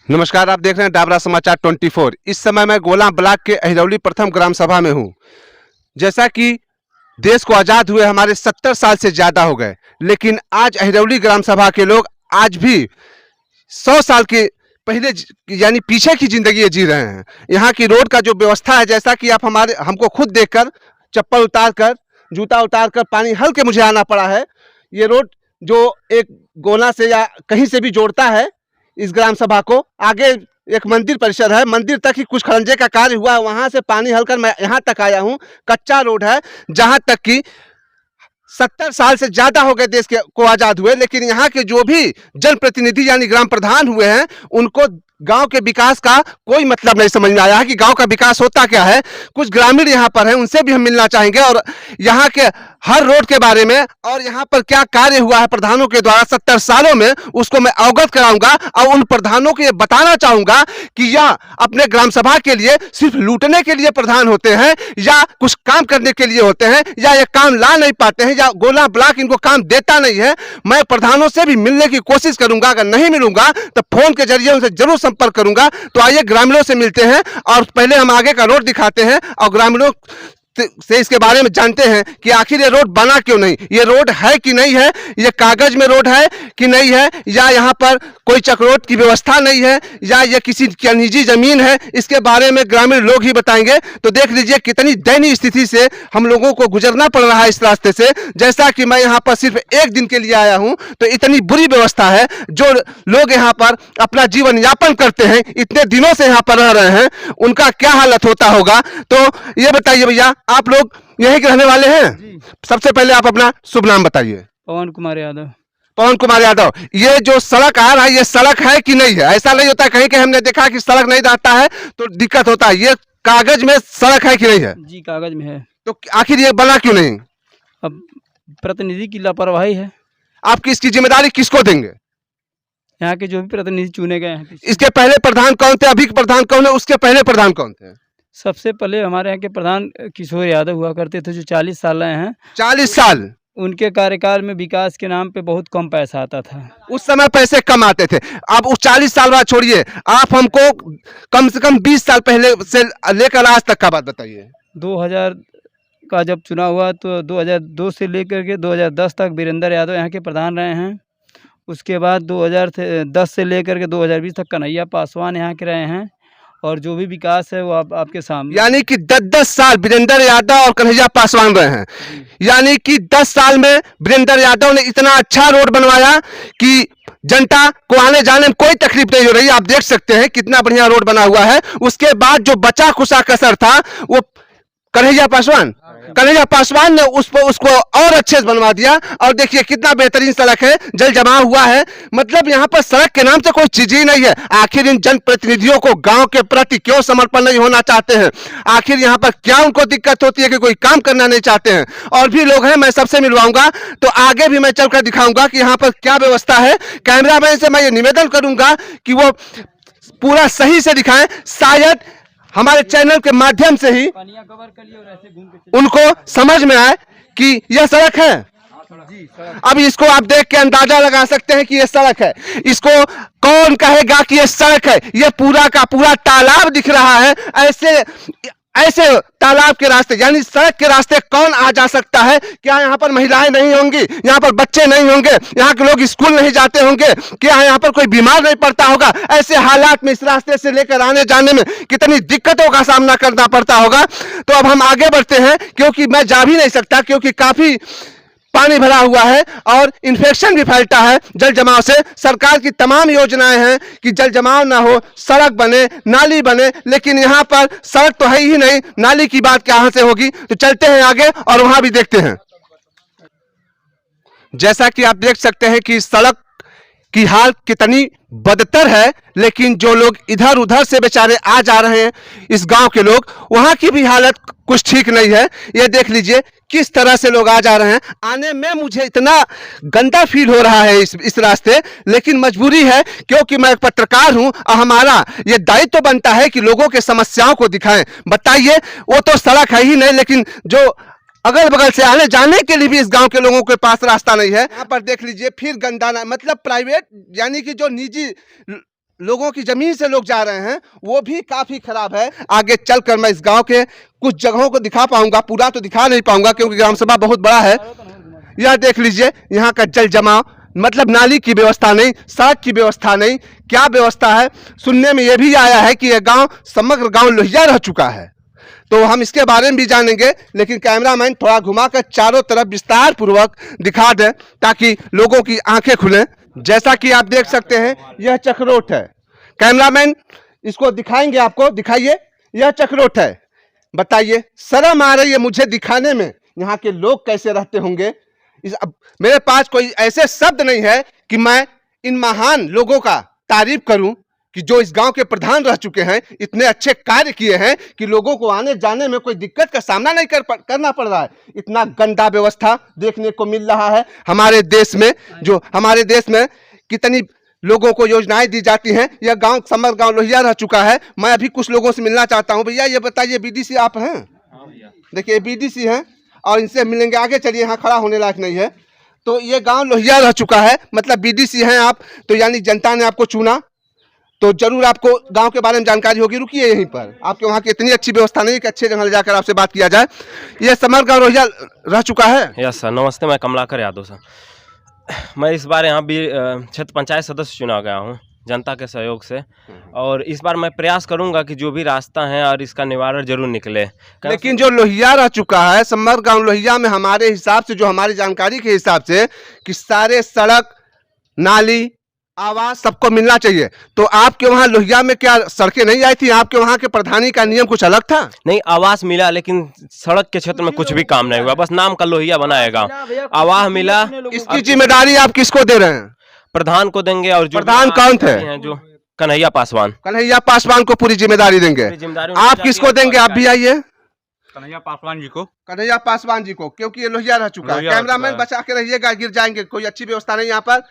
नमस्कार, आप देख रहे हैं डाबरा समाचार 24। इस समय मैं गोला ब्लॉक के अहिरौली प्रथम ग्राम सभा में हूं। जैसा कि देश को आज़ाद हुए हमारे 70 साल से ज़्यादा हो गए, लेकिन आज अहिरौली ग्राम सभा के लोग आज भी 100 साल के पहले यानी पीछे की ज़िंदगी जी रहे हैं। यहाँ की रोड का जो व्यवस्था है, जैसा कि आप हमको खुद देखकर चप्पल उतार कर, जूता उतार कर पानी हल के मुझे आना पड़ा है। ये रोड जो एक गोला से या कहीं से भी जोड़ता है इस ग्राम सभा को, आगे एक मंदिर परिसर है, मंदिर तक ही कुछ खरंजे का कार्य हुआ है, वहां से पानी हलकर मैं यहाँ तक आया हूँ। कच्चा रोड है, जहां तक कि 70 साल से ज्यादा हो गए देश को आजाद हुए, लेकिन यहाँ के जो भी जनप्रतिनिधि यानी ग्राम प्रधान हुए हैं, उनको गांव के विकास का कोई मतलब नहीं समझ में आया है कि गांव का विकास होता क्या है। कुछ ग्रामीण यहाँ पर हैं, उनसे भी हम मिलना चाहेंगे और यहाँ के हर रोड के बारे में और यहाँ पर क्या कार्य हुआ है प्रधानों के द्वारा 70 सालों में, उसको मैं अवगत कराऊंगा और उन प्रधानों को ये बताना चाहूंगा कि यह अपने ग्राम सभा के लिए सिर्फ लूटने के लिए प्रधान होते हैं या कुछ काम करने के लिए होते हैं, या ये काम ला नहीं पाते हैं, या गोला ब्लॉक इनको काम देता नहीं है। मैं प्रधानों से भी मिलने की कोशिश करूंगा, अगर नहीं मिलूंगा तो फोन के जरिए उनसे जरूर संपर्क करूंगा। तो आइए ग्रामीणों से मिलते हैं और पहले हम आगे का रोड दिखाते हैं और ग्रामीणों से इसके बारे में जानते हैं कि आखिर ये रोड बना क्यों नहीं, ये रोड है कि नहीं है, ये कागज में रोड है कि नहीं है, या यहाँ पर कोई चक्रोट की व्यवस्था नहीं है, या ये किसी की निजी जमीन है। इसके बारे में ग्रामीण लोग ही बताएंगे। तो देख लीजिए कितनी दयनीय स्थिति से हम लोगों को गुजरना पड़ रहा है इस रास्ते से। जैसा कि मैं यहाँ पर सिर्फ एक दिन के लिए आया हूँ, तो इतनी बुरी व्यवस्था है। जो लोग यहाँ पर अपना जीवन यापन करते हैं, इतने दिनों से यहाँ पर रह रहे हैं, उनका क्या हालत होता होगा। तो ये बताइए भैया, आप लोग यहीं के रहने वाले हैं? सबसे पहले आप अपना शुभ नाम बताइए। पवन कुमार यादव। पवन कुमार यादव, ये जो सड़क आ रहा है, ये सड़क है कि नहीं है? ऐसा नहीं होता कहीं के हमने देखा कि सड़क नहीं रहता है तो दिक्कत होता है। ये कागज में सड़क है कि नहीं है? जी कागज में है। तो आखिर ये बना क्यों नहीं? अब प्रतिनिधि की लापरवाही है। आप इसकी जिम्मेदारी किसको देंगे? यहाँ के जो भी प्रतिनिधि चुने गए हैं। इसके पहले प्रधान कौन थे, अभी के प्रधान कौन है, उसके पहले प्रधान कौन थे? सबसे पहले हमारे यहाँ के प्रधान किशोर यादव हुआ करते थे, जो 40 साल रहे हैं। 40 साल? उनके कार्यकाल में विकास के नाम पे बहुत कम पैसा आता था। उस समय पैसे कम आते थे। अब उस 40 साल बाद छोड़िए, आप हमको कम से कम 20 साल पहले से लेकर आज तक का बात बताइए। 2000 का जब चुनाव हुआ तो 2002 से लेकर के 2010 तक वीरेंद्र यादव यहाँ के प्रधान रहे हैं। उसके बाद 2010 से लेकर के 2020 तक कन्हैया पासवान यहाँ के रहे हैं। और जो भी विकास है वो आपके सामने, यानी कि 10 साल वीरेंद्र यादव और कन्हैया पासवान रहे हैं। यानी कि 10 साल में वीरेंद्र यादव ने इतना अच्छा रोड बनवाया कि जनता को आने जाने में कोई तकलीफ नहीं हो रही। आप देख सकते हैं कितना बढ़िया रोड बना हुआ है। उसके बाद जो बचा खुचा कसर था वो कन्हैया पासवान ने उसको और अच्छे से बनवा दिया। और देखिए कितना बेहतरीन सड़क है, जल जमाव हुआ है। मतलब यहाँ पर सड़क के नाम से कोई चीज ही नहीं है। आखिर इन जनप्रतिनिधियों को गांव के प्रति क्यों समर्पण नहीं होना चाहते हैं? आखिर यहाँ पर क्या उनको दिक्कत होती है कि कोई काम करना नहीं चाहते हैं? और भी लोग हैं, मैं सबसे मिलवाऊंगा। तो आगे भी मैं चलकर दिखाऊंगा कि यहाँ पर क्या व्यवस्था है। कैमरामैन से मैं ये निवेदन करूंगा कि वो पूरा सही से दिखाएं, शायद हमारे चैनल के माध्यम से ही उनको समझ में आए कि यह सड़क है। अब इसको आप देख के अंदाजा लगा सकते हैं कि यह सड़क है। इसको कौन कहेगा कि यह सड़क है? यह पूरा का पूरा तालाब दिख रहा है। ऐसे तालाब के रास्ते यानी सड़क के रास्ते कौन आ जा सकता है? क्या यहाँ पर महिलाएं नहीं होंगी? यहाँ पर बच्चे नहीं होंगे? यहाँ के लोग स्कूल नहीं जाते होंगे? क्या यहाँ पर कोई बीमार नहीं पड़ता होगा? ऐसे हालात में इस रास्ते से लेकर आने जाने में कितनी दिक्कतों का सामना करना पड़ता होगा। तो अब हम आगे बढ़ते हैं, क्योंकि मैं जा भी नहीं सकता, क्योंकि काफी पानी भरा हुआ है और इन्फेक्शन भी फैलता है जल जमाव से। सरकार की तमाम योजनाएं हैं कि जल जमाव ना हो, सड़क बने, नाली बने, लेकिन यहाँ पर सड़क तो है ही नहीं, नाली की बात कहां से होगी? तो चलते हैं आगे और वहां भी देखते हैं। जैसा कि आप देख सकते हैं कि सड़क की हाल कितनी बदतर है, लेकिन जो लोग इधर उधर से बेचारे आ जा रहे हैं, इस गांव के लोग, वहां की भी हालत कुछ ठीक नहीं है। ये देख लीजिए किस तरह से लोग आ जा रहे हैं। आने में मुझे इतना गंदा फील हो रहा है इस रास्ते, लेकिन मजबूरी है, क्योंकि मैं एक पत्रकार हूं और हमारा ये दायित्व बनता है कि लोगों के समस्याओं को दिखाएं। बताइए, वो तो सड़क है ही नहीं, लेकिन जो अगल बगल से आने जाने के लिए भी इस गांव के लोगों के पास रास्ता नहीं है। यहाँ पर देख लीजिए फिर गंदा, मतलब प्राइवेट यानी कि जो निजी लोगों की जमीन से लोग जा रहे हैं वो भी काफी खराब है। आगे चलकर मैं इस गांव के कुछ जगहों को दिखा पाऊंगा, पूरा तो दिखा नहीं पाऊंगा क्योंकि ग्राम सभा बहुत बड़ा है। यह देख लीजिए, यहाँ का जल जमाव, मतलब नाली की व्यवस्था नहीं, सड़क की व्यवस्था नहीं, क्या व्यवस्था है। सुनने में यह भी आया है कि यह गांव समग्र गांव लोहिया रह चुका है, तो हम इसके बारे में भी जानेंगे। लेकिन कैमरामैन थोड़ा घुमाकर चारों तरफ विस्तार पूर्वक दिखा दें ताकि लोगों की आंखें खुलें। जैसा कि आप देख सकते हैं यह चक्रोट है। कैमरामैन इसको दिखाएंगे, आपको दिखाइए, यह चक्रोट है। बताइए, शर्म आ रही है मुझे दिखाने में, यहाँ के लोग कैसे रहते होंगे। मेरे पास कोई ऐसे शब्द नहीं है कि मैं इन महान लोगों का तारीफ करूं कि जो इस गांव के प्रधान रह चुके हैं, इतने अच्छे कार्य किए हैं कि लोगों को आने जाने में कोई दिक्कत का सामना नहीं करना पड़ रहा है। इतना गंदा व्यवस्था देखने को मिल रहा है हमारे देश में। जो हमारे देश में कितनी लोगों को योजनाएं दी जाती हैं, यह गांव समग्र गांव लोहिया रह चुका है। मैं अभी कुछ लोगों से मिलना चाहता हूं। भैया ये बताइए, बीडीसी आप हैं? देखिए बीडीसी हैं और इनसे मिलेंगे। आगे चलिए, यहाँ खड़ा होने लायक नहीं है। तो ये गांव लोहिया रह चुका है, मतलब बीडीसी हैं आप, तो यानी जनता ने आपको चुना, तो जरूर आपको गांव के बारे में जानकारी होगी। रुकिए यहीं पर, आपके वहाँ की इतनी अच्छी व्यवस्था नहीं कि अच्छे जगह ले जाकर आपसे बात किया जाए। ये समग्र गांव लोहिया रह चुका है। यस सर, नमस्ते। मैं कमलाकर यादव सर। मैं इस बार यहाँ भी क्षेत्र पंचायत सदस्य चुना गया हूँ जनता के सहयोग से, और इस बार मैं प्रयास करूंगा कि जो भी रास्ता है और इसका निवारण जरूर निकले। लेकिन जो लोहिया रह चुका है, समग्र गांव लोहिया में हमारे हिसाब से, जो हमारी जानकारी के हिसाब से, कि सारे सड़क, नाली, आवास सबको मिलना चाहिए। तो आपके वहाँ लोहिया में क्या सड़कें नहीं आई थी? आपके वहाँ के प्रधानी का नियम कुछ अलग था? नहीं, आवास मिला, लेकिन सड़क के क्षेत्र में कुछ भी काम नहीं हुआ। बस नाम का लोहिया बनाएगा। आवास मिला, इसकी जिम्मेदारी आप किसको दे रहे हैं? प्रधान को देंगे। और जो प्रधान कौन थे? जो कन्हैया पासवान, कन्हैया पासवान को पूरी जिम्मेदारी देंगे। आप किसको देंगे? आप भी आइए। कन्हैया पासवान जी को। कन्हैया पासवान जी को, क्योंकि ये लोहिया रह चुका है। कैमरामैन बचा के रहिएगा, गिर जाएंगे। कोई अच्छी व्यवस्था नहीं यहाँ पर।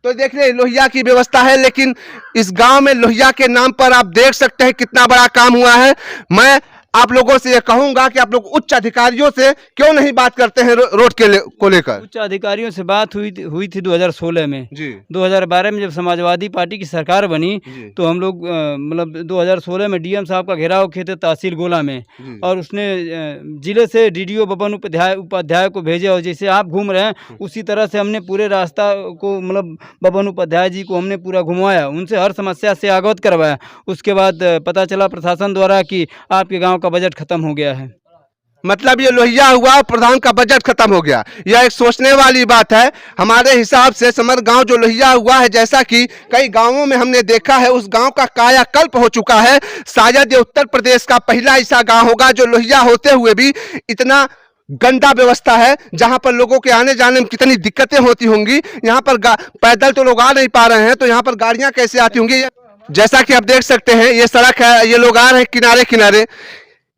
तो देख रहे लोहिया की व्यवस्था है, लेकिन इस गांव में लोहिया के नाम पर आप देख सकते हैं कितना बड़ा काम हुआ है। मैं आप लोगों से ये कहूंगा कि आप लोग उच्च अधिकारियों से क्यों नहीं बात करते हैं रोड को लेकर? उच्च अधिकारियों से बात हुई थी 2016 में जी। 2012 में जब समाजवादी पार्टी की सरकार बनी तो हम लोग मतलब 2016 में डीएम साहब का घेराव किए थे तहसील गोला में, और उसने जिले से डीडीओ बबन उपाध्याय को भेजे, और जैसे आप घूम रहे हैं उसी तरह से हमने पूरे रास्ता को, मतलब बबन उपाध्याय जी को हमने पूरा घुमाया, उनसे हर समस्या से अवगत करवाया। उसके बाद पता चला प्रशासन द्वारा कि आपके गाँव का बजट खत्म हो गया है। मतलब ये लोहिया हुआ और प्रधान का बजट खत्म हो गया। यह एक सोचने वाली बात है। हमारे हिसाब से समग्र गांव जो लोहिया हुआ है, जैसा कि कई गांवों में हमने देखा है, उस गांव का कायाकल्प हो चुका है। शायद ये उत्तर प्रदेश का पहला ऐसा गांव होगा जो लोहिया होते हुए भी इतना गंदा व्यवस्था है, जहां पर लोगों के आने जाने में कितनी दिक्कतें होती होंगी। यहाँ पर पैदल तो लोग आ नहीं पा रहे हैं, तो यहाँ पर गाड़ियां कैसे आती होंगी? जैसा कि आप देख सकते हैं ये सड़क है, ये लोग आ रहे हैं किनारे किनारे।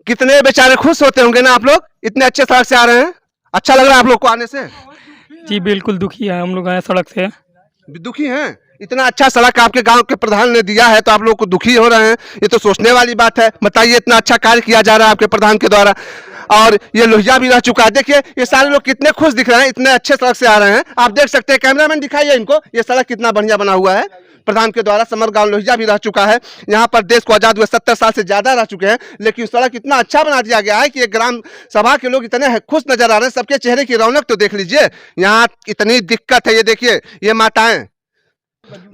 कितने बेचारे खुश होते होंगे ना आप लोग, इतने अच्छे सड़क से आ रहे हैं। अच्छा लग रहा है आप लोग को आने से? जी बिल्कुल दुखी है हम लोग आए सड़क से। दुखी हैं? इतना अच्छा सड़क आपके गांव के प्रधान ने दिया है तो आप लोग को दुखी हो रहे हैं? ये तो सोचने वाली बात है। बताइए, इतना अच्छा कार्य किया जा रहा है आपके प्रधान के द्वारा, और ये लोहिया भी रह चुका है। देखिए ये सारे लोग कितने खुश दिख रहे हैं, इतने अच्छे सड़क से आ रहे हैं। आप देख सकते हैं, कैमरामैन दिखाइए इनको, ये सड़क कितना बढ़िया बना हुआ है प्रधान के द्वारा। समग्र गांव लोहिया भी रह चुका है। यहाँ पर देश को आजाद हुए 70 साल से ज्यादा रह चुके हैं, लेकिन सड़क इतना अच्छा बना दिया गया है कि ये ग्राम सभा के लोग इतने खुश नजर आ रहे हैं। सबके चेहरे की रौनक तो देख लीजिए। यहाँ इतनी दिक्कत है, ये देखिए ये माताएं,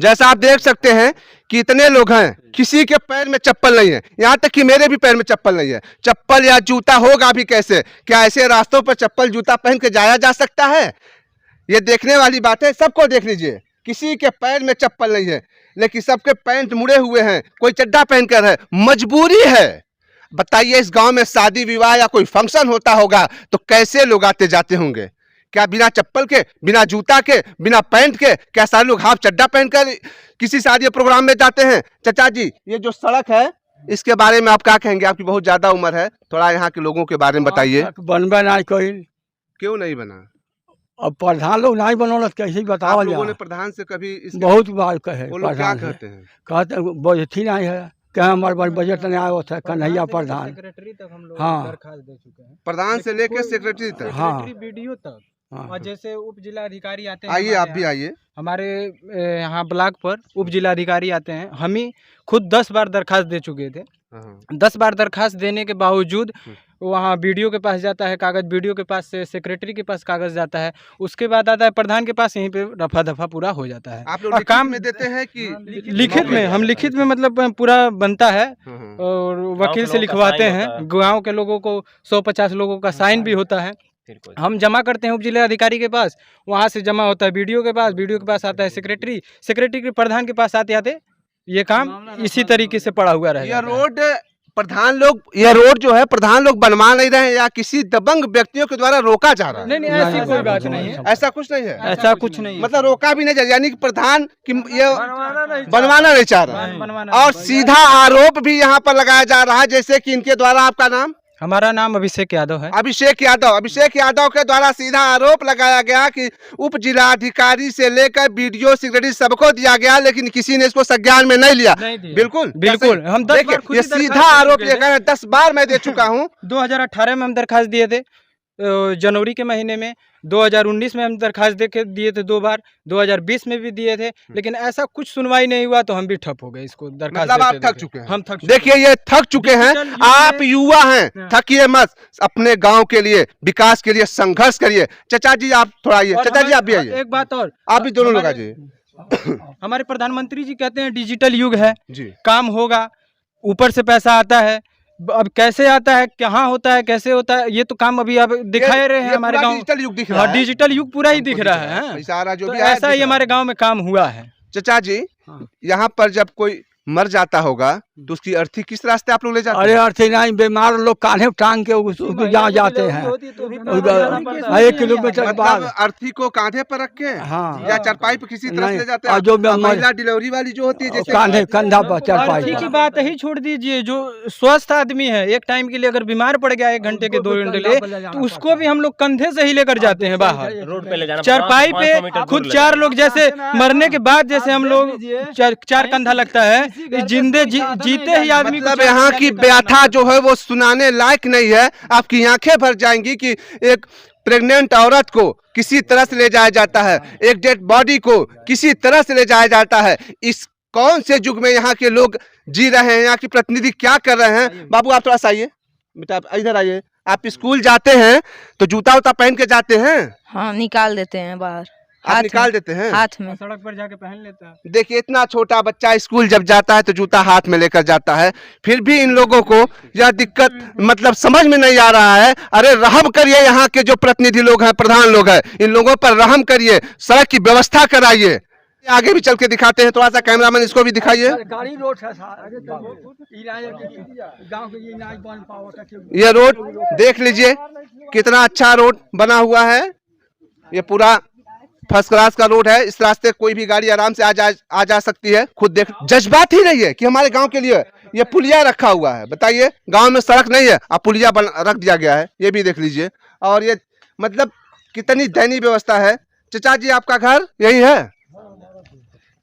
जैसा आप देख सकते हैं कि इतने लोग हैं, किसी के पैर में चप्पल नहीं है। यहाँ तक कि मेरे भी पैर में चप्पल नहीं है। चप्पल या जूता होगा भी कैसे? क्या ऐसे रास्तों पर चप्पल जूता पहन के जाया जा सकता है? ये देखने वाली बात है। सबको देख लीजिए, किसी के पैर में चप्पल नहीं है, लेकिन सबके पैंट मुड़े हुए हैं, कोई चड्डा पहनकर है। मजबूरी है। बताइए, इस गांव में शादी विवाह या कोई फंक्शन होता होगा तो कैसे लोग आते जाते होंगे? क्या बिना चप्पल के, बिना जूता के, बिना पैंट के, क्या सारे लोग हाफ चड्डा पहनकर किसी शादी प्रोग्राम में जाते हैं? चाचा जी, ये जो सड़क है इसके बारे में आप क्या कहेंगे? आपकी बहुत ज्यादा उम्र है, थोड़ा यहाँ के लोगों के बारे में बताइए। बनबे नहीं कोई। क्यों नहीं बना? अब प्रधान लोग नहीं बनौलत, कैसे बताओ? लोगों ने प्रधान से कभी बहुत बार कहे, वो लोग क्या कहते हैं? कहते बजट ही नहीं है, क्या हमारे बजट नहीं आया होता है। कन्हैया प्रधान, सेक्रेटरी तक हम लोग हाँ। दरखास्त दे चुके हैं, प्रधान से लेकर सेक्रेटरी तक। हाँ, वीडियो तक हाँ, और जैसे उप जिला अधिकारी आते हैं आइए हमारे आप भी यहाँ, आइए। हमारे यहाँ ब्लॉक पर उप जिला अधिकारी आते हैं। हम ही खुद 10 बार दरखास्त दे चुके थे। 10 बार दरखास्त देने के बावजूद वहाँ बीडीओ के पास जाता है कागज़, बीडीओ के पास से सेक्रेटरी के पास कागज़ जाता है, उसके बाद आता है प्रधान के पास, यहीं पे रफा दफा पूरा हो जाता है। आप लोग और लिखित काम में देते हैं कि लिखित में, हम लिखित में मतलब पूरा बनता है और वकील से लोगों का लिखवाते साइन हैं। होता है। गांव के लोगों को 150 लोगों का साइन भी होता है। फिर कोई हम जमा करते हैं उप जिला अधिकारी के पास, वहाँ से जमा होता है बीडीओ के पास, बीडीओ के पास आता है सेक्रेटरी, सेक्रेटरी के प्रधान के पास आते आते ये काम इसी तरीके से पड़ा हुआ यह रहेगा। रोड यह रोड जो है प्रधान लोग बनवा नहीं रहे हैं या किसी दबंग व्यक्तियों के द्वारा रोका जा रहा है? नहीं नहीं, ऐसी कोई बात नहीं है, ऐसा कुछ नहीं है, ऐसा कुछ नहीं है। मतलब रोका भी नहीं जा रहा, यानी कि प्रधान की ये बनवाना नहीं चाह रहा है। बनवाना और सीधा आरोप भी यहाँ पर लगाया जा रहा है, जैसे कि इनके द्वारा, आपका नाम हमारा नाम अभिषेक यादव है। अभिषेक यादव के द्वारा सीधा आरोप लगाया गया कि उप जिलाधिकारी से लेकर बीडीओ सेक्रेटरी सबको दिया गया, लेकिन किसी ने इसको संज्ञान में नहीं लिया। नहीं दिया। बिल्कुल बिल्कुल, हम 10 देखिए, बार खुद ये ही दरखास्त सीधा दे आरोप चुके ये थे। कह रहे हैं, 10 बार मैं दे चुका हूँ। 2018 में हम दरखास्त दिए थे, जनवरी के महीने में, 2019 में हम दरखास्त दिए थे 2 बार, 2020 में भी दिए थे, लेकिन ऐसा कुछ सुनवाई नहीं हुआ तो हम भी ठप हो गए इसको दरखास्त मतलब आप देते थक देते। चुके हैं। हम थक चुके देखिए, ये थक चुके हैं। डिजिटल युग आप में- युवा हैं, हाँ। थकिए मत, अपने गांव के लिए, विकास के लिए संघर्ष करिए। चाचा जी आप थोड़ा आइए, और चाचा जी आप भी हमारे- आइए, एक बात और, आप भी दोनों लोग आ हमारे- जाइए हमारे प्रधानमंत्री जी कहते हैं डिजिटल युग है, जी। काम होगा, ऊपर से पैसा आता है। अब कैसे आता है, कहाँ होता है, कैसे होता है, ये तो काम अभी अब दिखाए रहे हैं ये हमारे पूरा गांव। डिजिटल युग दिख रहा हाँ, है, डिजिटल युग पूरा ही हमको दिख रहा है। हाँ। पैसा आ रहा जो तो भी आया ऐसा दिख ही रहा हमारे गांव में काम हुआ है। है। चाचा जी, यहाँ पर जब कोई मर जाता होगा तो उसकी अर्थी किस रास्ते आप लोग ले जाते अरे हैं? अर्थ नहीं, बीमार लोग कान्हे टांग के उसको जहाँ जाते हैं, 1 किलोमीटर मतलब बाद। अर्थी को कांधे पर रख के हाँ, या चरपाई पे किसी तरह से नहीं, ले जाते और हैं? जो और बीमार- महिला डिलीवरी वाली जो होती है, जैसे कांधे कंधा पर चढ़ अर्थी पाएगा। की बात ही छोड़ दीजिए, जो स्वस्थ आदमी है, एक टाइम के लिए अगर बीमार पड़ गया 1 घंटे के 2 घंटे के लिए, तो उसको भी हम लोग कंधे से ही लेकर जाते हैं बाहर। रोड पे ले जाना चारपाई 500 मीटर पे दूर खुद ले 4 जाना। लोग, जैसे मरने के बाद जैसे हम लोग 4 कंधा लगता है, इस जिंदे जीते ही आदमी को मतलब यहाँ की व्यथा जो है वो सुनाने लायक नहीं है। आपकी आंखें भर जाएंगी कि एक प्रेग्नेंट औरत को किसी तरह से ले जाया जाता है, एक डेड बॉडी को किसी तरह से ले जाया जाता है। इस कौन से युग में यहाँ के लोग जी रहे हैं, यहाँ के प्रतिनिधि क्या कर रहे हैं? बाबू आप थोड़ा सा आइए, बेटा आप इधर आइए। आप स्कूल जाते हैं तो जूता उता पहन के जाते हैं? हाँ, निकाल देते हैं बाहर, आप हाथ निकाल में, देते हैं? हाथ में। सड़क पर जाके पहन लेता है। देखिए, इतना छोटा बच्चा स्कूल जब जाता है तो जूता हाथ में लेकर जाता है, फिर भी इन लोगों को यह दिक्कत मतलब समझ में नहीं आ रहा है। अरे रहम करिए, यहाँ के जो प्रतिनिधि लोग हैं, प्रधान लोग हैं, इन लोगों पर रहम करिए, सड़क की व्यवस्था कराइए। आगे भी चल के दिखाते हैं, थोड़ा सा कैमरामैन इसको भी दिखाइए। गाड़ी रोड है गाँव के ये रोड देख लीजिए, कितना अच्छा रोड बना हुआ है। ये पूरा फर्स्ट क्लास का रोड है, इस रास्ते कोई भी गाड़ी आराम से आ जा सकती है। खुद देख, जज्बात ही नहीं है कि हमारे गांव के लिए ये पुलिया रखा हुआ है। बताइए, गांव में सड़क नहीं है, अब पुलिया रख दिया गया है, ये भी देख लीजिए। और ये मतलब कितनी दयनीय व्यवस्था है। चचा जी आपका घर यही है,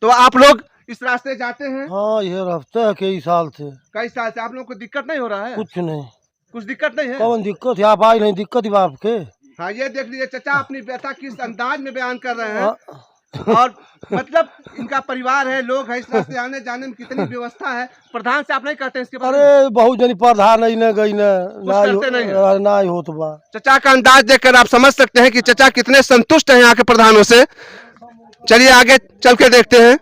तो आप लोग इस रास्ते जाते हैं? हाँ, ये रास्ता है कई साल से। कई साल से आप लोगों को दिक्कत नहीं हो रहा है? कुछ नहीं। कुछ दिक्कत नहीं है? कौन दिक्कत है? आप आई नहीं, दिक्कत ही बाप के। हाँ, ये देख लीजिए, चचा अपनी व्यथा किस अंदाज में बयान कर रहे हैं। हाँ। और मतलब इनका परिवार है, लोग हैं, इस रास्ते आने जाने में कितनी व्यवस्था है। प्रधान से आप नहीं कहते इसके बारे में? अरे बहुत जनी प्रधान नहीं न गई करते नहीं है। ना ही हो तो बा। चचा का अंदाज देखकर आप समझ सकते हैं कि चचा कितने संतुष्ट हैं यहाँ के प्रधानों से। चलिए आगे चल के देखते हैं।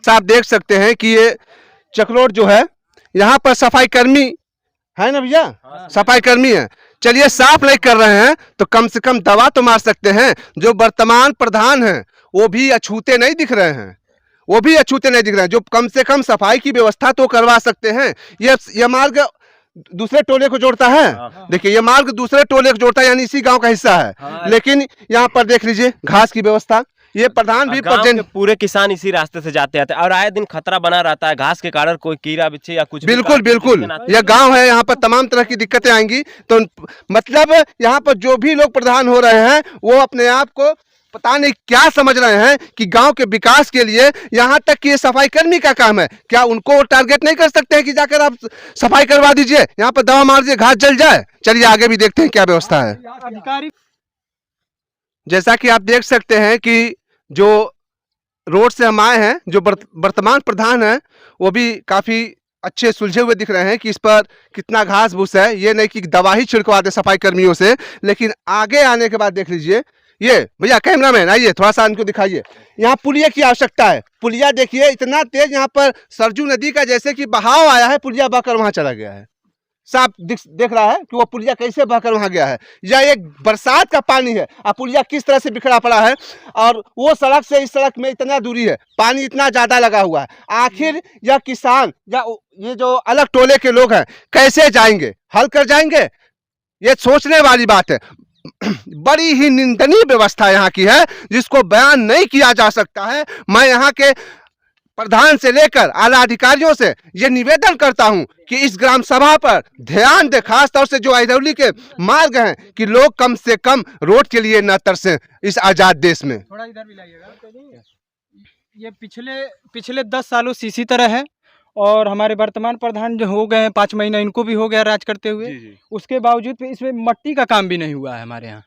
आप देख सकते हैं कि ये चकरोट जो है, यहाँ पर सफाई कर्मी है ना भैया, सफाई कर्मी है। चलिए, साफ नहीं कर रहे हैं तो कम से कम दवा तो मार सकते हैं। जो वर्तमान प्रधान हैं वो भी अछूते नहीं दिख रहे हैं, वो भी अछूते नहीं दिख रहे हैं, जो कम से कम सफाई की व्यवस्था तो करवा सकते हैं। ये मार्ग दूसरे टोले को जोड़ता है। देखिए, ये मार्ग दूसरे टोले को जोड़ता है, यानी इसी गांव का हिस्सा है। लेकिन यहाँ पर देख लीजिए घास की व्यवस्था, ये प्रधान भी गांव के पूरे किसान इसी रास्ते से जाते आते हैं और आए दिन खतरा बना रहता है घास के कारण, कोई कीड़ा बिच्छे या कुछ। बिल्कुल बिल्कुल, यह गांव है, यहाँ पर तमाम तरह की दिक्कतें आएंगी। तो मतलब यहाँ पर जो भी लोग प्रधान हो रहे हैं वो अपने आप को पता नहीं क्या समझ रहे हैं कि गांव के विकास के लिए यहाँ तक कि ये सफाई कर्मी का काम है। क्या उनको टारगेट नहीं कर सकते हैं कि जाकर आप सफाई करवा दीजिए, यहाँ पर दवा मार दीजिए, घास जल जाए। चलिए आगे भी देखते हैं क्या व्यवस्था है। अधिकारी जैसा कि आप देख सकते हैं कि जो रोड से हम आए हैं, जो वर्तमान प्रधान है वो भी काफी अच्छे सुलझे हुए दिख रहे हैं कि इस पर कितना घास भूस है। ये नहीं कि दवा ही छिड़कवा दे सफाई कर्मियों से, लेकिन आगे आने के बाद देख लीजिए। ये भैया कैमरामैन आइए, थोड़ा सा इनको दिखाइए। यहाँ पुलिया की आवश्यकता है। पुलिया देखिए इतना तेज यहाँ पर सरजू नदी का जैसे कि बहाव आया है, पुलिया बहकर वहां चला गया है। साफ देख रहा है कि वो पुलिया कैसे बहकर वहां गया है। यह एक बरसात का पानी है और पुलिया किस तरह से बिखरा पड़ा है, और वो सड़क से इस सड़क में इतना दूरी है, पानी इतना ज्यादा लगा हुआ है। आखिर यह किसान या ये जो अलग टोले के लोग हैं कैसे जाएंगे, हल कर जाएंगे? ये सोचने वाली बात है। बड़ी ही निंदनीय व्यवस्था यहाँ की है जिसको बयान नहीं किया जा सकता है। मैं यहाँ के प्रधान से लेकर आला अधिकारियों से ये निवेदन करता हूं कि इस ग्राम सभा पर ध्यान दे, खास तौर से जो अहिरौली के मार्ग हैं, कि लोग कम से कम रोड के लिए न तरसें इस आजाद देश में। थोड़ा इधर भी लाइएगा। ये पिछले 10 सालों से इसी तरह है, और हमारे वर्तमान प्रधान जो हो गए हैं 5 महीना, इनको भी हो गया राज करते हुए। उसके बावजूद भी इसमें मट्टी का काम भी नहीं हुआ है हमारे यहाँ।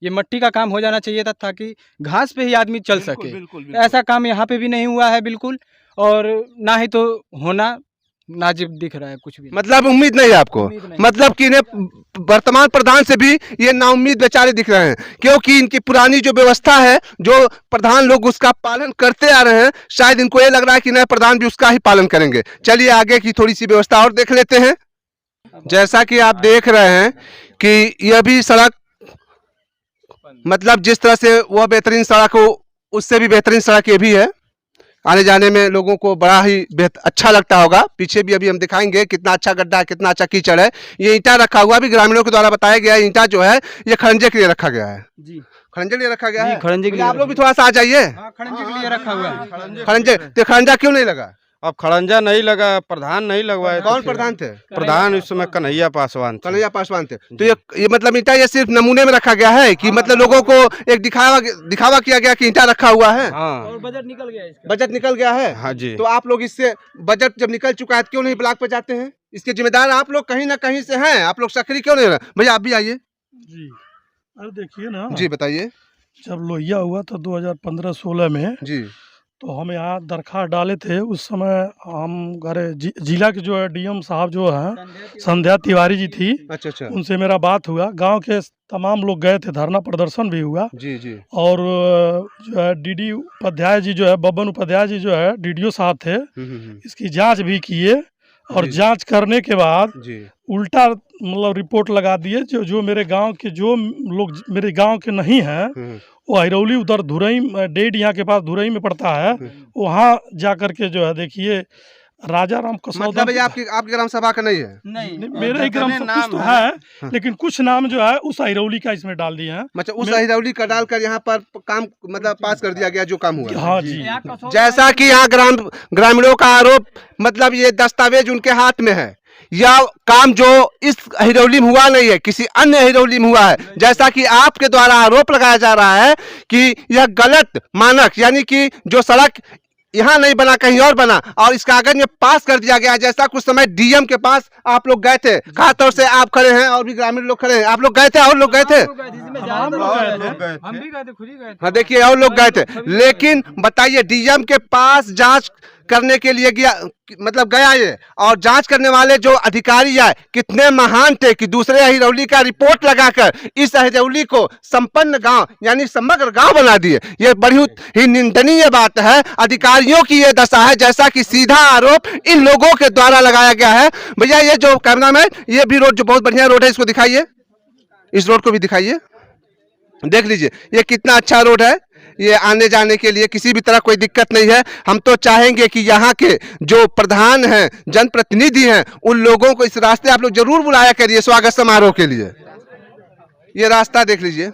ये मट्टी का काम हो जाना चाहिए था ताकि घास पे ही आदमी चल सके। ऐसा काम यहाँ पे भी नहीं हुआ है बिल्कुल, और ना ही तो होना नाजिब दिख रहा है कुछ भी। मतलब उम्मीद नहीं है आपको? उम्मीद नहीं। मतलब कि इन्हें वर्तमान प्रधान से भी ये नाउम्मीद बेचारे दिख रहे हैं, क्योंकि इनकी पुरानी जो व्यवस्था है, जो प्रधान लोग उसका पालन करते आ रहे हैं, शायद इनको ये लग रहा है कि नए प्रधान भी उसका ही पालन करेंगे। चलिए आगे की थोड़ी सी व्यवस्था और देख लेते हैं। जैसा कि आप देख रहे हैं कि यह भी सड़क, मतलब जिस तरह से वह बेहतरीन सड़क हो, उससे भी बेहतरीन सड़क ये भी है। आने जाने में लोगों को बड़ा ही अच्छा लगता होगा। पीछे भी अभी हम दिखाएंगे कितना अच्छा गड्ढा है, कितना अच्छा कीचड़ है। ये ईंटा रखा हुआ भी ग्रामीणों के द्वारा बताया गया है। ईंटा जो है ये खड़ंजे के लिए रखा गया है। जी, खड़ंजे के लिए रखा गया है। खड़ंजे के लिए आप लोग भी थोड़ा सा आ जाइए। खड़ंजे के लिए रखा हुआ है। खड़ंजे तो खड़ंजा क्यों नहीं लगा? अब खड़ंजा नहीं लगा, प्रधान नहीं लगवाए। कौन प्रधान थे? प्रधान इस समय कन्हैया पासवान थे। कन्हैया पासवान थे। तो ये मतलब ईंटा ये सिर्फ नमूने में रखा गया है कि मतलब लोगों को एक दिखावा किया गया कि ईंटा रखा हुआ है। हाँ, और बजट निकल गया इसका। बजट निकल गया है। हाँ जी। तो आप लोग इससे बजट जब निकल चुका है क्यों नहीं ब्लॉक पे जाते हैं? इसके जिम्मेदार आप लोग कहीं ना कहीं से हैं। आप लोग सक्रिय क्यों नहीं हो रहे? भैया आप भी आइए जी। अरे देखिए ना जी, बताइए जब लोहिया हुआ था 2015-16 में, जी। तो हम यहाँ दरखास्त डाले थे। उस समय हम जिला के जो है डीएम साहब जो हैं संध्या तिवारी जी थी, अच्छा अच्छा। उनसे मेरा बात हुआ। गांव के तमाम लोग गए थे, धरना प्रदर्शन भी हुआ। जी जी। और जो है डीडी उपाध्याय जी जो है, बब्बन उपाध्याय जी जो है डीडीओ साहब थे, इसकी जांच भी किए। और जांच करने के बाद जी उल्टा मतलब रिपोर्ट लगा दिए। जो मेरे गांव के जो लोग मेरे गांव के नहीं हैं, वो अहिरौली उधर धुरई डेड यहाँ के पास धुरई में पड़ता है, वहाँ जा करके जो है देखिए राजा राम कसौदा। मतलब भैया आपके ग्राम सभा का नहीं है? नहीं, मेरे ही ग्राम सभा कुछ तो है, लेकिन कुछ नाम जो है उस अहिरौली का इसमें डाल दिए हैं। मतलब उस अहिरौली का डालकर यहाँ पर काम मतलब पास कर दिया गया जो काम हुआ। हाँ जी। जैसा कि यहाँ ग्रामीणों का आरोप, मतलब ये दस्तावेज उनके हाथ में है। यह काम जो इस अहिरौली में हुआ नहीं है, किसी अन्य अहिरौली में हुआ है। जैसा कि आपके द्वारा आरोप लगाया जा रहा है कि यह गलत मानक, यानी कि जो सड़क यहाँ नहीं बना कहीं और बना, और इस कागज में पास कर दिया गया। जैसा कुछ समय डीएम के पास आप लोग गए थे, खास तौर से आप खड़े हैं और भी ग्रामीण लोग खड़े हैं। आप लोग गए थे और लोग गए थे? हम भी गए थे, खुद ही गए थे। हाँ देखिए, और लोग गए थे। लेकिन बताइए डीएम के पास जांच करने के लिए गया, मतलब गया ये, और जांच करने वाले जो अधिकारी आए कितने महान थे कि दूसरे अहिरौली का रिपोर्ट लगाकर इस अहिरौली को संपन्न गांव यानी समग्र गांव बना दिए। ये बड़ी ही निंदनीय बात है। अधिकारियों की ये दशा है, जैसा कि सीधा आरोप इन लोगों के द्वारा लगाया गया है। भैया ये जो कैमरामैन, ये भी रोड जो बहुत बढ़िया रोड है, इसको दिखाइए, इस रोड को भी दिखाइए। देख लीजिए ये कितना अच्छा रोड है। ये आने जाने के लिए किसी भी तरह कोई दिक्कत नहीं है। हम तो चाहेंगे कि यहाँ के जो प्रधान हैं, जनप्रतिनिधि हैं, उन लोगों को इस रास्ते आप लोग जरूर बुलाया करिए स्वागत समारोह के लिए। ये रास्ता देख लीजिए,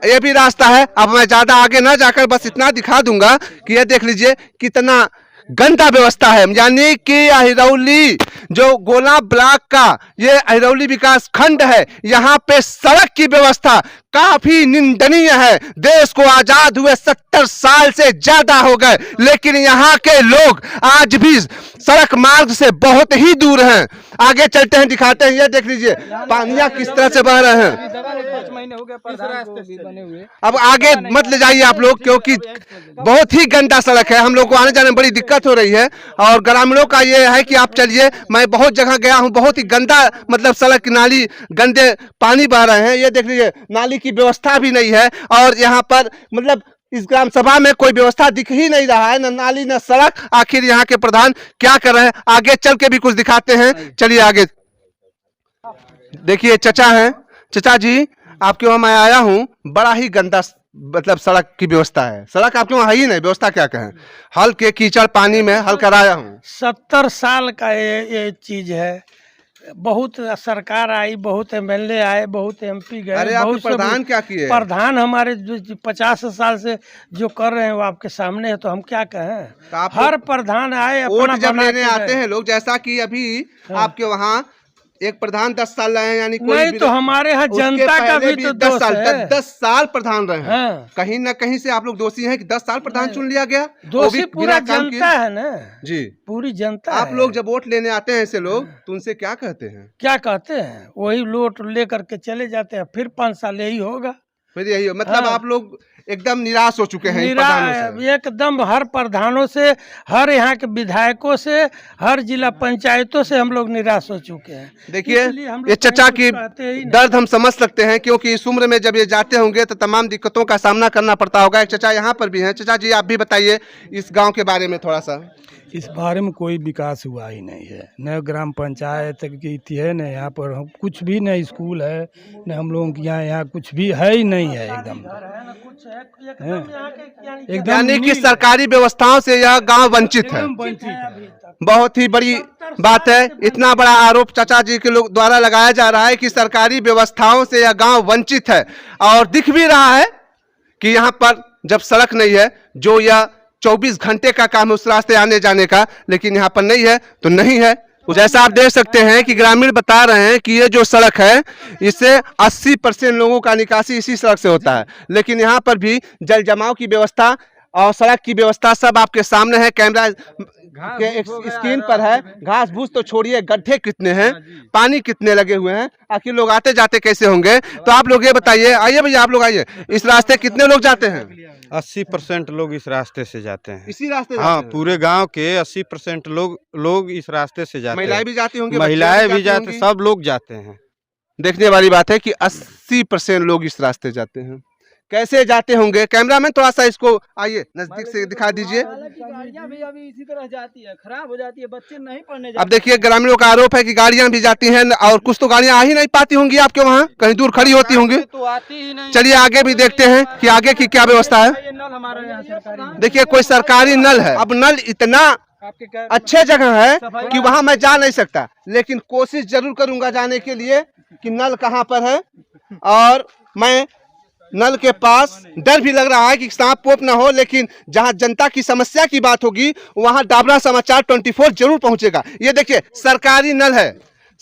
ये भी रास्ता है। अब मैं ज्यादा आगे ना जाकर बस इतना दिखा दूंगा कि ये देख लीजिए कितना गंदा व्यवस्था है। यानी कि अहिरौली जो गोला ब्लॉक का ये अहिरौली विकास खंड है, यहाँ पे सड़क की व्यवस्था काफी निंदनीय है। देश को आजाद हुए 70 साल से ज्यादा हो गए, लेकिन यहाँ के लोग आज भी सड़क मार्ग से बहुत ही दूर हैं। आगे चलते हैं, दिखाते हैं। ये देख लीजिए पानियां किस तरह से बह रहे हैं। 5 महीने हो गए प्रधान को भी बने हुए। अब आगे मत ले जाइए आप लोग, क्योंकि बहुत ही गंदा सड़क है, हम लोग को आने जाने में बड़ी दिक्कत हो रही है। और ग्रामीणों का ये है कि आप चलिए, मैं बहुत जगह गया हूँ, बहुत ही गंदा मतलब सड़क, नाली, गंदे पानी बह रहे हैं। ये देख लीजिए नाली की व्यवस्था भी नहीं है, और यहाँ पर मतलब इस ग्राम सभा में कोई व्यवस्था दिख ही नहीं रहा है, न नाली न सड़क। आखिर यहाँ के प्रधान क्या कर रहे हैं, आगे चल के भी कुछ दिखाते हैं। चलिए आगे देखिए, चचा हैं। चचा जी, आपके वहाँ मैं आया हूँ, बड़ा ही गंदा मतलब सड़क की व्यवस्था है। सड़क आपके वहाँ है ही नहीं, व्यवस्था क्या कहें। हल के कीचड़ पानी में हल कराया हूँ। 70 साल का ये चीज है। बहुत सरकार आई, बहुत एमएलए आए, बहुत एमपी गए। अरे आपके प्रधान क्या किए? प्रधान हमारे जो 50 साल से जो कर रहे हैं वो आपके सामने है, तो हम क्या कहें। हर प्रधान आए, वोट अपना जब बना लेने के आते गए। हैं लोग, जैसा कि अभी आपके वहाँ एक प्रधान 10 साल रहे हैं, यानी कोई नहीं भी तो हमारे यहाँ उसके जनता का पहले भी तो 10 दोष साल है। 10 साल प्रधान रहे हैं। हाँ। कहीं ना कहीं से आप लोग दोषी हैं कि 10 साल प्रधान चुन लिया गया। वो दोषी भी पूरा बिना काम किए। जनता है ना जी, पूरी जनता आप है। लोग जब वोट लेने आते हैं ऐसे लोग, तो उनसे क्या कहते हैं? क्या कहते हैं, वही लोट लेकर के चले जाते हैं, फिर 5 साल यही होगा। फिर यही मतलब हाँ। आप लोग एकदम निराश हो चुके हैं इन प्रधानों से। एकदम हर प्रधानों से, हर यहाँ के विधायकों से, हर जिला पंचायतों से हम लोग निराश हो चुके हैं। देखिए इसलिए हम लोग ये चचा कहीं की कुछ कहते ही नहीं। दर्द हम समझ सकते हैं, क्योंकि इस उम्र में जब ये जाते होंगे तो तमाम दिक्कतों का सामना करना पड़ता होगा। एक चचा यहाँ पर भी हैं। चचा जी, आप भी बताइए इस गांव के बारे में थोड़ा सा। इस बारे में कोई विकास हुआ ही नहीं है, न ग्राम पंचायत की थी है, न यहाँ पर हम कुछ भी, न स्कूल है, न हम लोगों के यहाँ कुछ भी है ही नहीं है। एकदम यानी कि सरकारी व्यवस्थाओं से यह गांव वंचित है। बहुत ही बड़ी बात है। इतना बड़ा आरोप चाचा जी के लोग द्वारा लगाया जा रहा है कि सरकारी व्यवस्थाओं से यह गांव वंचित है, और दिख भी रहा है कि यहाँ पर जब सड़क नहीं है, जो यह 24 घंटे का काम है उस रास्ते आने जाने का, लेकिन यहाँ पर नहीं है तो नहीं है। जैसा आप देख सकते हैं कि ग्रामीण बता रहे हैं कि ये जो सड़क है, इससे 80% लोगों का निकासी इसी सड़क से होता है, लेकिन यहाँ पर भी जल जमाव की व्यवस्था और सड़क की व्यवस्था सब आपके सामने है। कैमरा के एक स्क्रीन पर है। घास फूस तो छोड़िए, गड्ढे कितने हैं, पानी कितने लगे हुए हैं, आखिर लोग आते जाते कैसे होंगे। तो आप लोग ये बताइए। आइए भैया, आप लोग आइए। इस रास्ते कितने लोग जाते हैं? 80% लोग इस रास्ते से जाते हैं। इसी रास्ते हाँ, जाते हैं? पूरे गांव के 80% लोग इस रास्ते से जाते हैं। महिलाएं भी जाती होंगी, महिलाएं भी जाते, होंगी। सब लोग जाते हैं। देखने वाली बात है कि 80% लोग इस रास्ते जाते हैं। कैसे जाते होंगे? कैमरामैन थोड़ा सा इसको आइए नजदीक से दिखा दीजिए। गाड़ियाँ भी अभी इसी तरह जाती है, खराब हो जाती है, बच्चे नहीं पढ़ने अब देखिए ग्रामीणों का आरोप है कि गाड़ियां भी जाती हैं, और कुछ तो गाड़ियां आ ही नहीं पाती होंगी आपके वहाँ, कहीं दूर खड़ी होती होंगी। तो आती ही नहीं। चलिए आगे भी देखते हैं कि आगे की क्या व्यवस्था है। ये नल हमारे यहाँ सरकारी। देखिए कोई सरकारी नल है। अब नल इतना अच्छे जगह है कि वहां मैं जा नहीं सकता, लेकिन कोशिश जरूर करूंगा जाने के लिए कि नल कहां पर है। और मैं नल के पास डर भी लग रहा है कि सांप पोप ना हो, लेकिन जहां जनता की समस्या की बात होगी वहां डाबरा समाचार 24 जरूर पहुंचेगा। ये देखिए सरकारी नल है,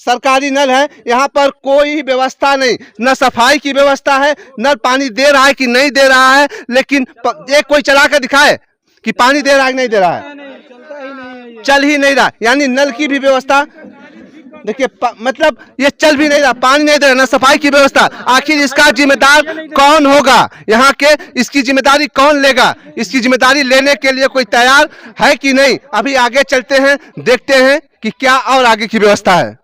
सरकारी नल है। यहाँ पर कोई व्यवस्था नहीं, न सफाई की व्यवस्था है, न पानी दे रहा है कि नहीं दे रहा है। लेकिन एक कोई चला कर दिखाए कि पानी दे रहा है कि नहीं दे रहा है, चल ही नहीं रहा। यानी नल की भी व्यवस्था देखिए, मतलब ये चल भी नहीं रहा, पानी नहीं दे रहा, ना सफाई की व्यवस्था। आखिर इसका जिम्मेदार कौन होगा यहाँ के? इसकी जिम्मेदारी कौन लेगा? इसकी जिम्मेदारी लेने के लिए कोई तैयार है कि नहीं? अभी आगे चलते हैं, देखते हैं कि क्या और आगे की व्यवस्था है।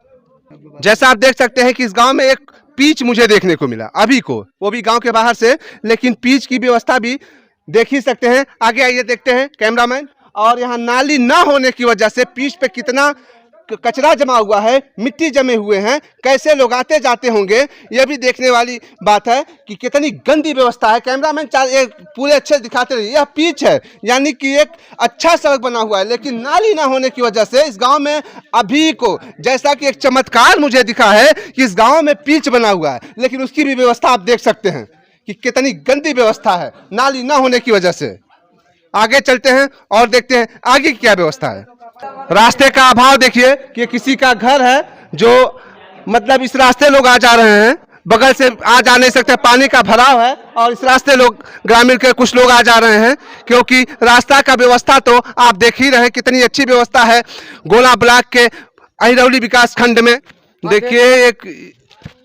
जैसा आप देख सकते हैं कि इस गांव में एक पिच मुझे देखने को मिला अभी को, वो भी गांव के बाहर से, लेकिन पिच की व्यवस्था भी देख ही सकते हैं। आगे आइए देखते हैं कैमरामैन। और यहाँ नाली ना होने की वजह से पिच पे कितना कचरा जमा हुआ है, मिट्टी जमे हुए हैं, कैसे लोग आते जाते होंगे, ये भी देखने वाली बात है कि कितनी गंदी व्यवस्था है। कैमरामैन पूरे अच्छे दिखाते रहिए। यह पिच है, यानी कि एक अच्छा सड़क बना हुआ है, लेकिन नाली ना होने की वजह से इस गांव में अभी को, जैसा कि एक चमत्कार मुझे दिखा है कि इस गांव में पिच बना हुआ है, लेकिन उसकी भी व्यवस्था आप देख सकते हैं कि कितनी गंदी व्यवस्था है नाली ना होने की वजह से। आगे चलते हैं और देखते हैं आगे की क्या व्यवस्था है। रास्ते का अभाव देखिए कि किसी का घर है जो मतलब इस रास्ते लोग आ जा रहे हैं, बगल से आ जा नहीं सकते, पानी का भराव है और इस रास्ते लोग ग्रामीण के कुछ लोग आ जा रहे हैं क्योंकि रास्ता का व्यवस्था तो आप देख ही रहे हैं कितनी अच्छी व्यवस्था है गोला ब्लॉक के अहिरौली विकास खंड में। देखिए एक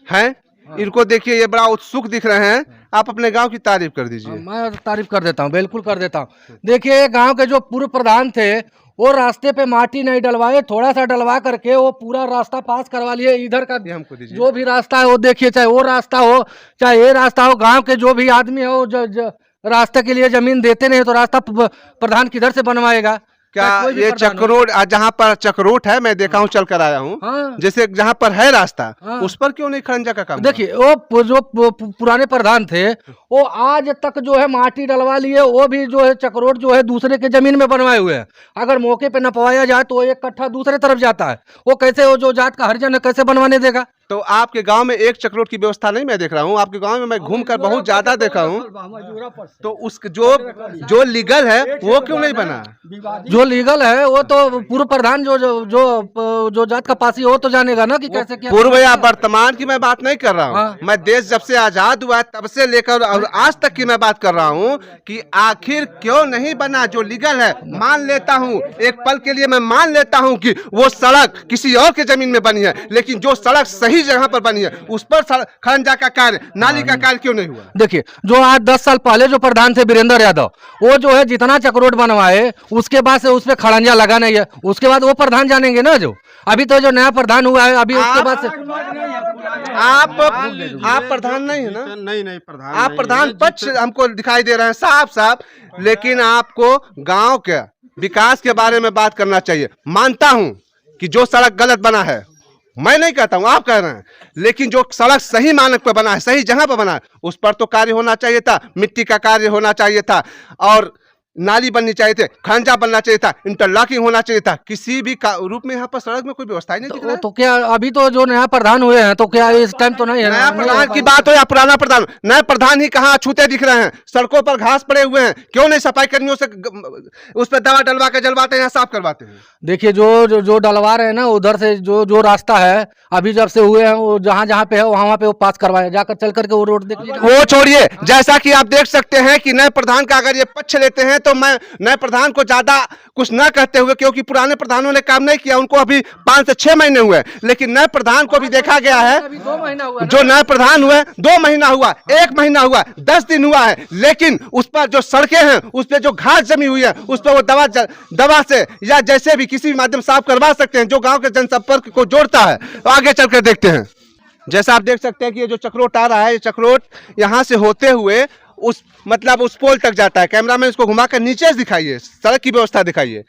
है, इनको देखिए ये बड़ा उत्सुक दिख रहे हैं। आप अपने गांव की तारीफ कर दीजिए। मैं तारीफ कर देता हूँ, बिल्कुल कर देता हूँ। देखिए गांव के जो पूर्व प्रधान थे वो रास्ते पे माटी नहीं डलवाए, थोड़ा सा डलवा करके वो पूरा रास्ता पास करवा लिए। इधर का हमको दीजिए। जो भी रास्ता है वो देखिए, चाहे वो रास्ता हो चाहे ये रास्ता हो, गांव के जो भी आदमी है वो रास्ते के लिए जमीन देते नहीं तो रास्ता प्रधान किधर से बनवाएगा? क्या ये चक्रोट जहाँ पर चक्रोट है मैं देखा हूँ, चल कर आया हूँ। हाँ। जैसे जहाँ पर है रास्ता उस पर क्यों नहीं खरंजा का काम? देखिए वो जो पुराने प्रधान थे वो आज तक जो है माटी डलवा लिए, वो भी जो है चक्रोट जो है दूसरे के जमीन में बनवाए हुए हैं। अगर मौके पे नपवाया जाए तो एक कट्ठा दूसरे तरफ जाता है, वो कैसे वो जो जात का हरिजन है कैसे बनवाने देगा? तो आपके गांव में एक चक्रोट की व्यवस्था नहीं मैं देख रहा हूँ। आपके गांव में मैं घूमकर बहुत ज्यादा देखा हूँ। तो उस जो लीगल है वो क्यों नहीं बना? जो लीगल है वो तो पूर्व प्रधान जो जात का पासी हो तो जानेगा ना कि कैसे क्या। पूर्व या वर्तमान की मैं बात नहीं कर रहा हूँ। मैं देश जब से आजाद हुआ है तब से लेकर और आज तक की मैं बात कर रहा हूँ कि आखिर क्यों नहीं बना। जो लीगल है मान लेता हूँ, एक पल के लिए मैं मान लेता हूँ कि वो सड़क किसी और के जमीन में बनी है, लेकिन जो सड़क सही जगह पर बनी है उस पर खरंजा का कार्य, नाली का कार्य क्यों नहीं हुआ? देखिए जो आज 10 साल पहले जो प्रधान थे वीरेंद्र यादव, वो जो है जितना चक्रोट बनवाए उसके बाद से उस पर खरंजा लगा नहीं है। उसके बाद वो प्रधान जानेंगे ना। जो अभी तो जो नया प्रधान हुआ है अभी उसके बाद से आप प्रधान नहीं है ना? नहीं प्रधान, आप प्रधान पक्ष हमको दिखाई दे रहे हैं साफ साफ, लेकिन आपको गांव के विकास के बारे में बात करना चाहिए। मानता हूं कि जो सड़क गलत बना है, मैं नहीं कहता हूं, आप कह रहे हैं, लेकिन जो सड़क सही मानक पर बना है, सही जगह पर बना है, उस पर तो कार्य होना चाहिए था। मिट्टी का कार्य होना चाहिए था और नाली बननी चाहिए थे, खरंजा बनना चाहिए था, इंटरलॉकिंग होना चाहिए था। किसी भी रूप में यहाँ पर सड़क में कोई व्यवस्था ही नहीं दिख रहा है। तो क्या अभी तो जो नया प्रधान हुए हैं तो क्या इस टाइम तो नहीं है? नया प्रधान की बात हो या पुराना प्रधान, नए प्रधान ही कहाँ छूते दिख रहे हैं। सड़कों पर घास पड़े हुए हैं, क्यों नहीं सफाई कर्मियों से उस पर दवा डलवा के जलवाते हैं, साफ करवाते हैं? देखिए जो डलवा रहे हैं ना उधर से जो रास्ता है अभी जब से हुए हैं वो जहाँ पे है वहाँ पे वो पास करवाए, जाकर चल करके वो रोड देख लीजिए। वो छोड़िए, जैसा कि आप देख सकते हैं कि नए प्रधान का अगर ये पक्ष लेते हैं तो मैं नए प्रधान को ज्यादा कुछ ना कहते हुए, क्योंकि पुराने प्रधानों ने काम नहीं किया, उनको अभी 5 से 6 महीने हुए, लेकिन नए प्रधान को भी देखा गया है। जो नए प्रधान हुए 2 महीना हुआ, 1 महीना हुआ, 10 दिन हुआ है, लेकिन उस पर जो सड़कें हैं उस पर जो घास जमी हुई है उस पर वो दवा से या जैसे भी किसी भी माध्यम साफ करवा सकते हैं, जो गांव के जनसंपर्क को जोड़ता है। तो आगे चलकर देखते हैं। जैसा आप देख सकते हैं कि ये जो चक्रोट आ रहा है, ये चक्रोट यहाँ से होते हुए उस पोल तक जाता है। कैमरामैन इसको घुमाकर नीचे से दिखाइए, सड़क की व्यवस्था दिखाइए।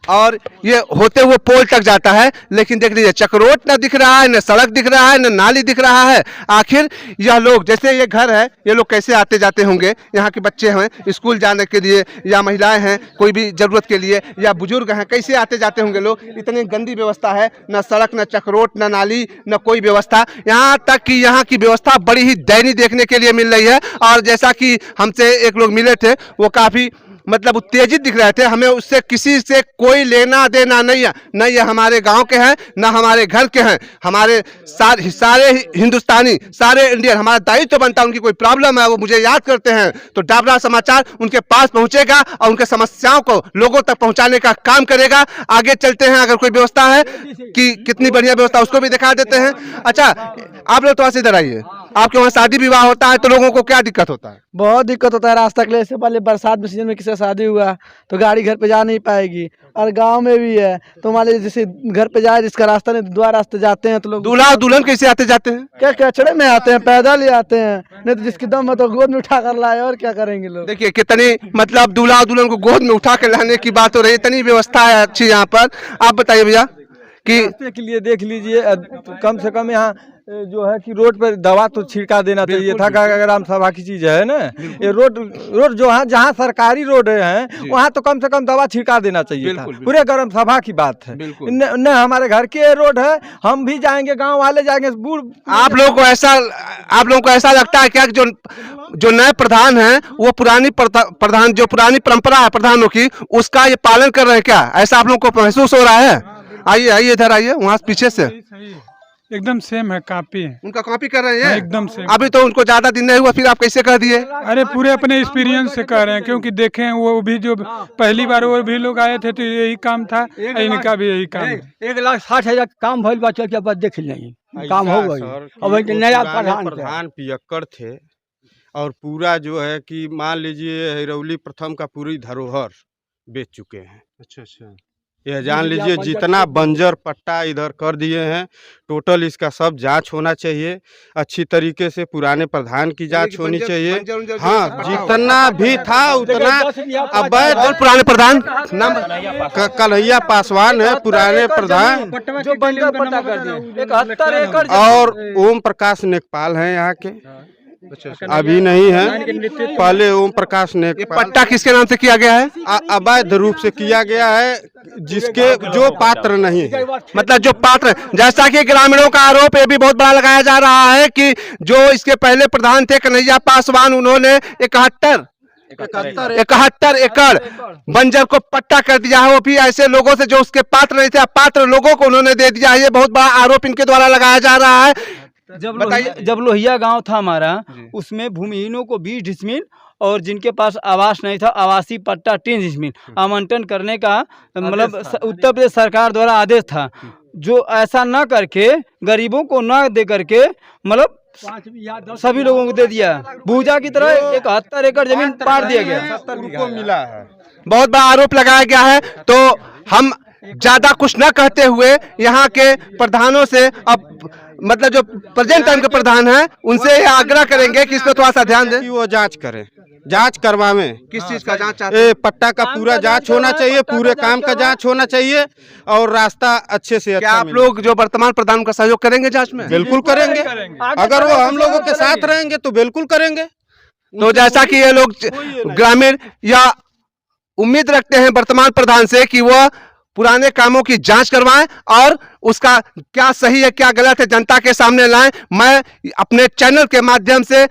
और ये होते हुए पोल तक जाता है, लेकिन देख लीजिए चक्रोट न दिख रहा है, न सड़क दिख रहा है, न नाली दिख रहा है। आखिर यह लोग, जैसे ये घर है, ये लोग कैसे आते जाते होंगे? यहाँ के बच्चे हैं स्कूल जाने के लिए, या महिलाएं हैं कोई भी जरूरत के लिए, या बुजुर्ग हैं, कैसे आते जाते होंगे लोग? इतनी गंदी व्यवस्था है, न सड़क, न चक्रोट, न नाली, न कोई व्यवस्था। यहाँ तक कि यहाँ की व्यवस्था बड़ी ही दयनीय देखने के लिए मिल रही है। और जैसा कि हमसे एक लोग मिले थे, वो काफ़ी उत्तेजित दिख रहे थे। हमें उससे किसी से कोई लेना देना नहीं है, न ये हमारे गांव के हैं, न हमारे घर के हैं। हमारे सारे हिंदुस्तानी, सारे इंडियन, हमारा दायित्व बनता है, उनकी कोई प्रॉब्लम है वो मुझे याद करते हैं तो डाबरा समाचार उनके पास पहुंचेगा और उनके समस्याओं को लोगों तक पहुंचाने का काम करेगा। आगे चलते हैं, अगर कोई व्यवस्था है कि कितनी बढ़िया व्यवस्था उसको भी दिखा देते हैं। अच्छा, आप लोग थोड़ा सा इधर आइए। आपके वहाँ शादी विवाह होता है तो लोगों को क्या दिक्कत होता है? बहुत दिक्कत होता है रास्ता के लिए। इससे पहले बरसात में सीजन में किसी का शादी हुआ तो गाड़ी घर पे जा नहीं पाएगी, और गांव में भी है तो मान लीजिए जैसे घर पे जाए जिसका रास्ता नहीं, 2 रास्ते जाते हैं तो लोग दूल्हा और दुल्हन कैसे आते जाते हैं? क्या कचड़े में आते हैं, पैदल ही आते हैं, नहीं तो जिसकी दम है तो गोद में उठा कर लाए, और क्या करेंगे लोग। देखिए कितनी दूल्हा और दुल्हन को गोद में उठा कर लाने की बात हो रही है, इतनी व्यवस्था है अच्छी यहाँ पर। आप बताइए भैया कि रास्ते के लिए देख लीजिए कम से कम यहाँ जो है कि रोड पर दवा तो छिड़का देना चाहिए था। ग्राम सभा की चीज है ना, ये रोड जो है जहाँ सरकारी रोड है वहाँ तो कम से कम दवा छिड़का देना चाहिए था। पूरे ग्राम सभा की बात है, न हमारे घर के रोड है, हम भी जाएंगे, गांव वाले जाएंगे। आप लोगों को ऐसा लगता है क्या कि जो नए प्रधान हैं वो पुरानी जो पुरानी परंपरा है प्रधानों की उसका ये पालन कर रहे हैं क्या? ऐसा आप लोगों को महसूस हो रहा है? आइए इधर आइए, वहाँ पीछे से एकदम सेम है, कॉपी है। उनका कॉपी कर रहे हैं एकदम सेम। अभी तो उनको ज्यादा दिन नहीं हुआ, फिर आप कैसे कह दिए? अरे पूरे अपने एक्सपीरियंस से कह रहे हैं, क्योंकि देखे हैं वो भी जो पहली बार वो भी लोग आए थे तो यही काम था, इनका भी यही काम है। 1,60,000 काम भइल बा, चल के बाद देख लेंगे काम हो गई। अब नया प्रधान पियक्कड़ थे और पूरा जो है कि मान लीजिए हिरौली प्रथम का पूरी धरोहर बेच चुके हैं। अच्छा, यह जान लीजिए जितना बंजर पट्टा इधर कर दिए हैं, टोटल इसका सब जांच होना चाहिए अच्छी तरीके से। पुराने प्रधान की जांच होनी चाहिए। हाँ, जितना भी था उतना अवैध। और पुराने प्रधान नाम कन्हैया पासवान है पुराने प्रधान, जो बंजर पट्टा कर दिए 71 एकड़। और ओम प्रकाश नेकपाल हैं यहाँ के, अभी नहीं है, पहले ओम प्रकाश नेकपाल। पट्टा किसके नाम से किया गया है? अवैध रूप से किया गया है, जिसके जो पात्र नहीं है। मतलब जो पात्र, जैसा कि ग्रामीणों का आरोप ये भी बहुत बड़ा लगाया जा रहा है कि जो इसके पहले प्रधान थे कन्हैया पासवान, उन्होंने 71 एकड़ बंजर को पट्टा कर दिया है, वो भी ऐसे लोगों से जो उसके पात्र नहीं थे, अपात्र लोगों को उन्होंने दे दिया है। ये बहुत बड़ा आरोप इनके द्वारा लगाया जा रहा है। जब लोहिया गांव था हमारा, उसमें भूमिहीनों को 20 डिसमिल और जिनके पास आवास नहीं था आवासीय पट्टा 3 डिसमिल आवंटन करने का मतलब उत्तर प्रदेश सरकार द्वारा आदेश था। जो ऐसा न करके गरीबों को न दे करके मतलब सभी लोगों को दे दिया। भूजा की तरह 71 एकड़ जमीन बांट दिया गया, उनको मिला है। बहुत बड़ा आरोप लगाया गया है। तो हम ज्यादा कुछ न कहते हुए यहाँ के प्रधानों से, अब मतलब जो प्रेजेंट टाइम के प्रधान हैं, उनसे ये आग्रह करेंगे कि इस पर थोड़ा सा ध्यान दें, वो जांच करें, जांच करवावें। किस चीज का जांच चाहते हैं? पट्टा का पूरा जांच होना चाहिए, पूरे काम का जांच होना चाहिए और रास्ता अच्छे से क्या आप लोग जो वर्तमान प्रधान का सहयोग करेंगे जांच में? बिल्कुल करेंगे। अगर वो हम लोगों के साथ रहेंगे तो बिल्कुल करेंगे। तो जैसा कि ये लोग ग्रामीण या उम्मीद रखते हैं वर्तमान प्रधान से कि वह पुराने कामों की जांच करवाएं और उसका क्या सही है क्या गलत है जनता के सामने लाएं। मैं अपने चैनल के माध्यम से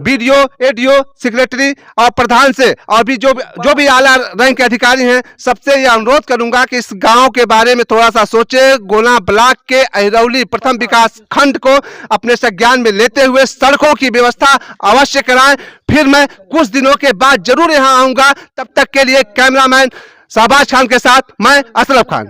बीडीओ, एडीओ, सेक्रेटरी और प्रधान से और भी जो भी आला रैंक के अधिकारी हैं, सबसे यह अनुरोध करूंगा कि इस गांव के बारे में थोड़ा सा सोचे। गोला ब्लॉक के अहिरौली प्रथम विकास खंड को अपने संज्ञान में लेते हुए सड़कों की व्यवस्था अवश्य कराएं। फिर मैं कुछ दिनों के बाद जरूर यहाँ आऊंगा। तब तक के लिए कैमरामैन शहबाज खान के साथ मैं असलफ खान।